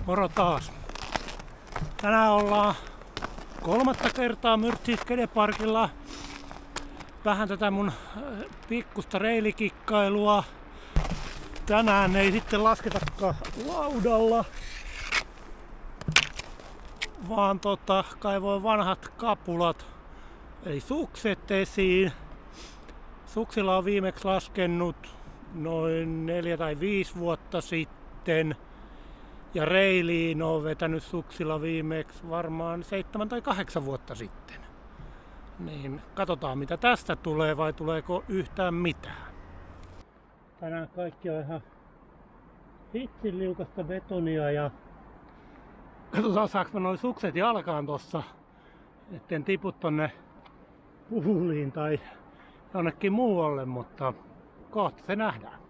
Moro taas. Tänään ollaan 3. kertaa Myrtsi-skedeparkilla. Vähän tätä mun pikkusta reilikikkailua. Tänään ei sitten lasketakaan laudalla, vaan kaivoin vanhat kapulat eli sukset esiin. Suksilla on viimeksi laskenut noin 4 tai 5 vuotta sitten. Ja reiliin on vetänyt suksilla viimeksi varmaan 7 tai 8 vuotta sitten. Niin katsotaan mitä tästä tulee vai tuleeko yhtään mitään. Tänään kaikki on ihan hitsin liukasta betonia ja katsotaan saaks mä noin sukset jalkaan tossa, etten tipu tonne puuliin tai jonnekin muualle, mutta kohta se nähdään.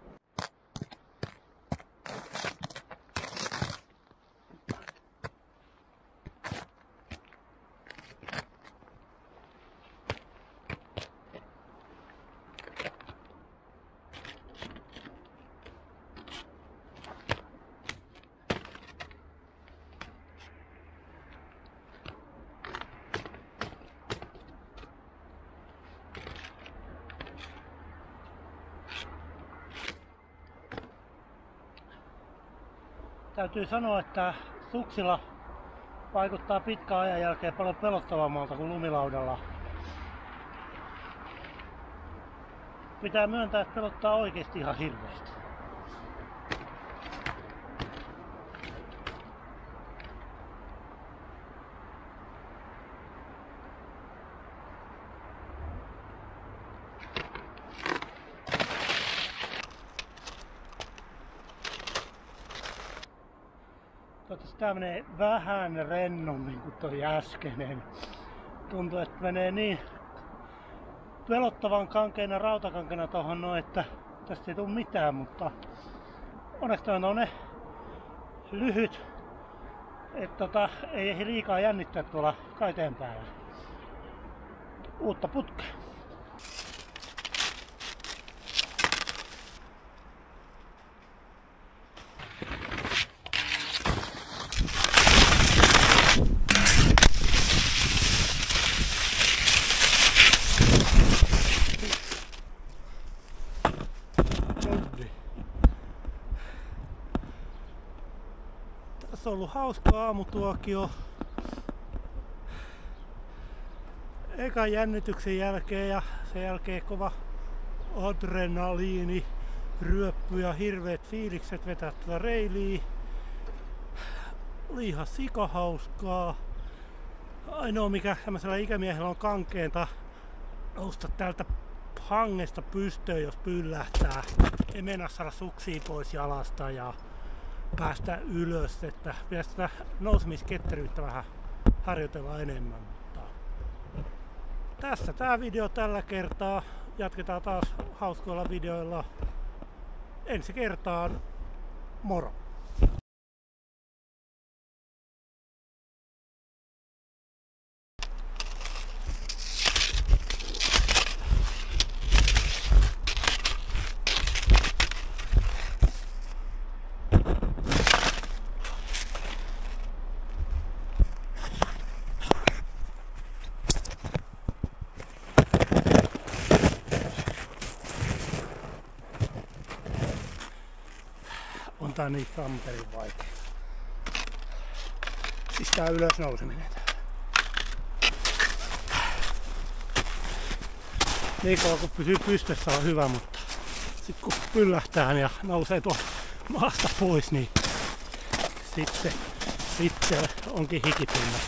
Täytyy sanoa, että suksilla vaikuttaa pitkän ajan jälkeen paljon pelottavammalta kuin lumilaudalla. Pitää myöntää, että pelottaa oikeesti ihan hirveästi. Toivottavasti tää menee vähän rennommin kuin toi äskeinen. Tuntuu, että menee niin pelottavan kankeena rautakankeena tohon noin, että tästä ei tule mitään, mutta onneksi toi on ne lyhyt, että ei ehdi liikaa jännittää tuolla kaiteen päällä. Uutta putkea. Tässä on ollut hauska aamutuokio. Ekan jännityksen jälkeen ja sen jälkeen kova adrenaliini, ryöppy ja hirveet fiilikset vetää tätä reiliä. Oli ihan sikahauskaa. Ainoa mikä tämmöisellä ikämiehellä on kankeinta nousta täältä hangesta pystyyn, jos pyllähtää. Ei mennä saada suksia pois jalasta ja päästä ylös, että pitäisi tätä nousemisketteryyttä vähän harjoitella enemmän. Mutta tässä tää video tällä kertaa. Jatketaan taas hauskoilla videoilla ensi kertaan. Moro! On tää niin samperin vaikea. Siis tää ylös nouseminen. Niin kauan kun pysyy pystyssä on hyvä, mutta sit kun pyllähtää ja nousee tuolta maasta pois, niin sitten onkin hikipynnä.